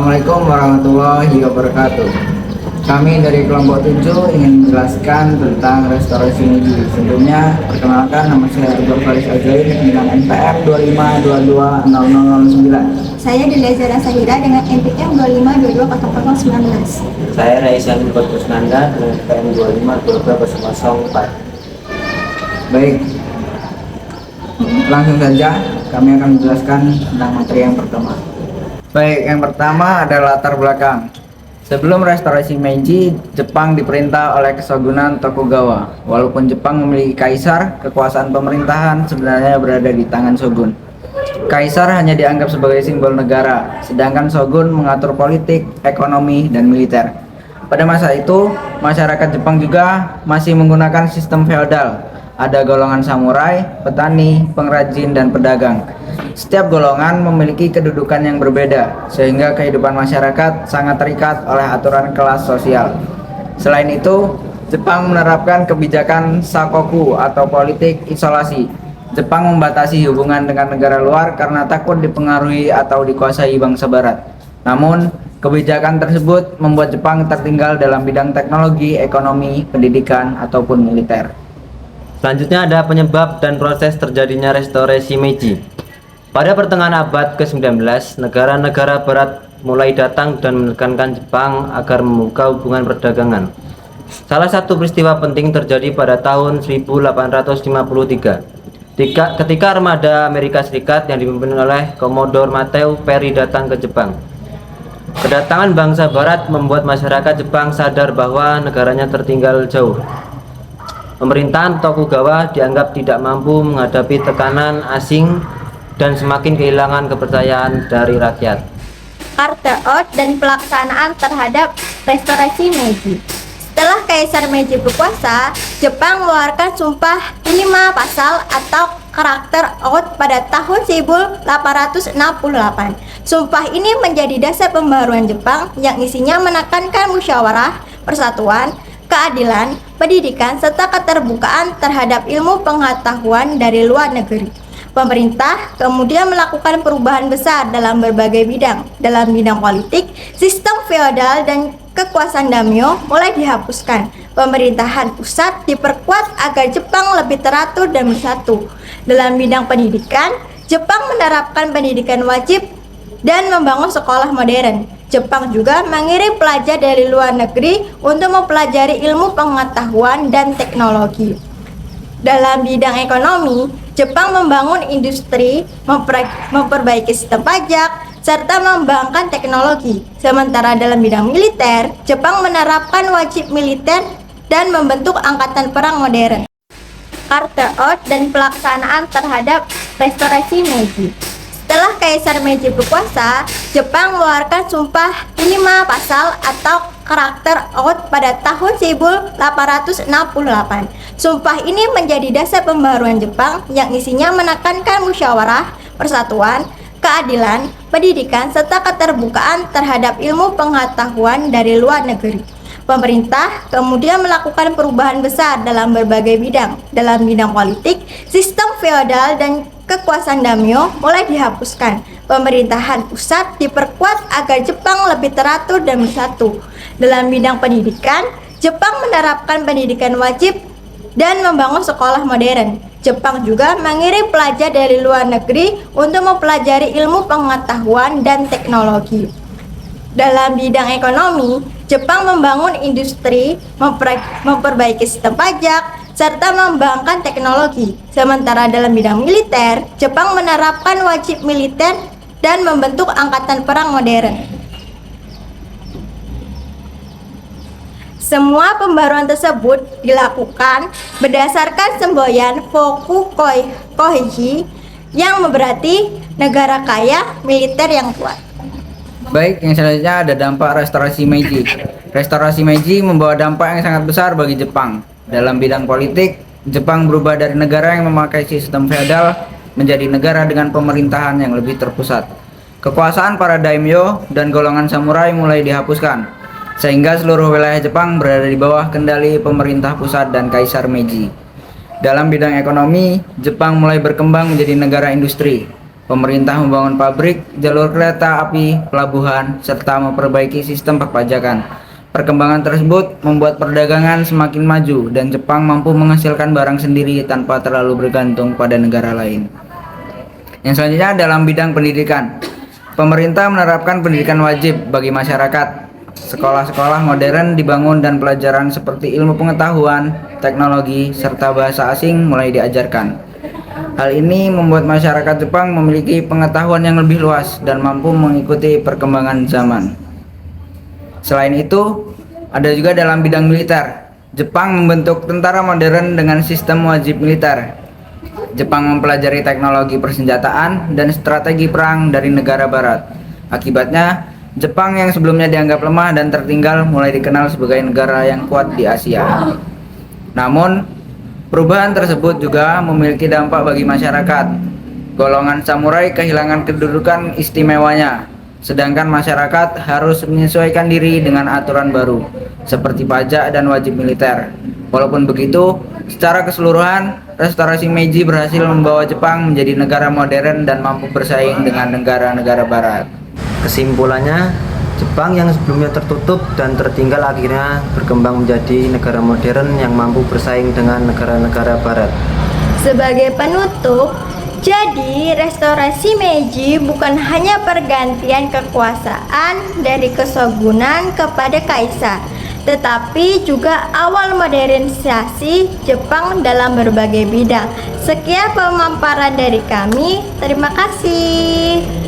Assalamualaikum warahmatullahi wabarakatuh. Kami dari kelompok 7 ingin menjelaskan tentang restorasi Meiji. Sebelumnya, perkenalkan, nama saya Abdul Faris Azain dengan NPM 25220009. Saya Delia Zara Sahira dengan NPM 25220019. Saya Raisa Kusnanda dengan NPM 252204. Baik, langsung saja kami akan menjelaskan tentang materi yang pertama. Baik, yang pertama adalah latar belakang. Sebelum restorasi Meiji, Jepang diperintah oleh Kesogunan Tokugawa. Walaupun Jepang memiliki kaisar, kekuasaan pemerintahan sebenarnya berada di tangan shogun. Kaisar hanya dianggap sebagai simbol negara, sedangkan shogun mengatur politik, ekonomi, dan militer. Pada masa itu, masyarakat Jepang juga masih menggunakan sistem feodal. Ada golongan samurai, petani, pengrajin, dan pedagang. Setiap golongan memiliki kedudukan yang berbeda, sehingga kehidupan masyarakat sangat terikat oleh aturan kelas sosial. Selain itu, Jepang menerapkan kebijakan sakoku atau politik isolasi. Jepang membatasi hubungan dengan negara luar karena takut dipengaruhi atau dikuasai bangsa barat. Namun, kebijakan tersebut membuat Jepang tertinggal dalam bidang teknologi, ekonomi, pendidikan, ataupun militer. Selanjutnya ada penyebab dan proses terjadinya restorasi Meiji. Pada pertengahan abad ke-19, negara-negara barat mulai datang dan menekankan Jepang agar membuka hubungan perdagangan. Salah satu peristiwa penting terjadi pada tahun 1853. Ketika armada Amerika Serikat yang dipimpin oleh Commodore Matthew Perry datang ke Jepang. Kedatangan bangsa barat membuat masyarakat Jepang sadar bahwa negaranya tertinggal jauh. Pemerintahan Tokugawa dianggap tidak mampu menghadapi tekanan asing dan semakin kehilangan kepercayaan dari rakyat. Carter dan pelaksanaan terhadap restorasi Meiji. Setelah Kaisar Meiji berkuasa, Jepang mengeluarkan Sumpah 5 Pasal atau Karakter Oath pada tahun 1868. Sumpah ini menjadi dasar pembaruan Jepang yang isinya menekankan musyawarah, persatuan, keadilan, pendidikan, serta keterbukaan terhadap ilmu pengetahuan dari luar negeri. Pemerintah kemudian melakukan perubahan besar dalam berbagai bidang. Dalam bidang politik, sistem feodal dan kekuasaan daimyo mulai dihapuskan. Pemerintahan pusat diperkuat agar Jepang lebih teratur dan bersatu. Dalam bidang pendidikan, Jepang menerapkan pendidikan wajib dan membangun sekolah modern. Jepang juga mengirim pelajar dari luar negeri untuk mempelajari ilmu pengetahuan dan teknologi. Dalam bidang ekonomi, Jepang membangun industri, memperbaiki sistem pajak, serta mengembangkan teknologi. Sementara dalam bidang militer, Jepang menerapkan wajib militer dan membentuk angkatan perang modern. Carter dan pelaksanaan terhadap restorasi Meiji. Setelah Kaisar Meiji berkuasa, Jepang mengeluarkan Sumpah 5 Pasal atau Karakter Oath pada tahun 1868. Sumpah ini menjadi dasar pembaruan Jepang yang isinya menekankan musyawarah, persatuan, keadilan, pendidikan, serta keterbukaan terhadap ilmu pengetahuan dari luar negeri. Pemerintah kemudian melakukan perubahan besar dalam berbagai bidang. Dalam bidang politik, sistem feodal dan kekuasaan daimyo mulai dihapuskan. Pemerintahan pusat diperkuat agar Jepang lebih teratur dan bersatu. Dalam bidang pendidikan, Jepang menerapkan pendidikan wajib dan membangun sekolah modern. Jepang juga mengirim pelajar dari luar negeri untuk mempelajari ilmu pengetahuan dan teknologi. Dalam bidang ekonomi, Jepang membangun industri, memperbaiki sistem pajak, serta mengembangkan teknologi. Sementara dalam bidang militer, Jepang menerapkan wajib militer dan membentuk angkatan perang modern. Semua pembaruan tersebut dilakukan berdasarkan semboyan Foku Koichi yang berarti negara kaya, militer yang kuat. Baik, yang selanjutnya ada dampak restorasi Meiji. Restorasi Meiji membawa dampak yang sangat besar bagi Jepang. Dalam bidang politik, Jepang berubah dari negara yang memakai sistem feodal menjadi negara dengan pemerintahan yang lebih terpusat. Kekuasaan para daimyo dan golongan samurai mulai dihapuskan, sehingga seluruh wilayah Jepang berada di bawah kendali pemerintah pusat dan Kaisar Meiji. Dalam bidang ekonomi, Jepang mulai berkembang menjadi negara industri. Pemerintah membangun pabrik, jalur kereta api, pelabuhan, serta memperbaiki sistem perpajakan. Perkembangan tersebut membuat perdagangan semakin maju dan Jepang mampu menghasilkan barang sendiri tanpa terlalu bergantung pada negara lain. Yang selanjutnya dalam bidang pendidikan. Pemerintah menerapkan pendidikan wajib bagi masyarakat. Sekolah-sekolah modern dibangun dan pelajaran seperti ilmu pengetahuan, teknologi, serta bahasa asing mulai diajarkan. Hal ini membuat masyarakat Jepang memiliki pengetahuan yang lebih luas dan mampu mengikuti perkembangan zaman. Selain itu, ada juga dalam bidang militer. Jepang membentuk tentara modern dengan sistem wajib militer. Jepang mempelajari teknologi persenjataan dan strategi perang dari negara barat. Akibatnya, Jepang yang sebelumnya dianggap lemah dan tertinggal mulai dikenal sebagai negara yang kuat di Asia. Namun, perubahan tersebut juga memiliki dampak bagi masyarakat. Golongan samurai kehilangan kedudukan istimewanya, sedangkan masyarakat harus menyesuaikan diri dengan aturan baru, seperti pajak dan wajib militer. Walaupun begitu, secara keseluruhan, restorasi Meiji berhasil membawa Jepang menjadi negara modern dan mampu bersaing dengan negara-negara barat. Kesimpulannya, Jepang yang sebelumnya tertutup dan tertinggal akhirnya berkembang menjadi negara modern yang mampu bersaing dengan negara-negara barat. Sebagai penutup, jadi restorasi Meiji bukan hanya pergantian kekuasaan dari kesogunan kepada kaisar, tetapi juga awal modernisasi Jepang dalam berbagai bidang. Sekian pemaparan dari kami. Terima kasih.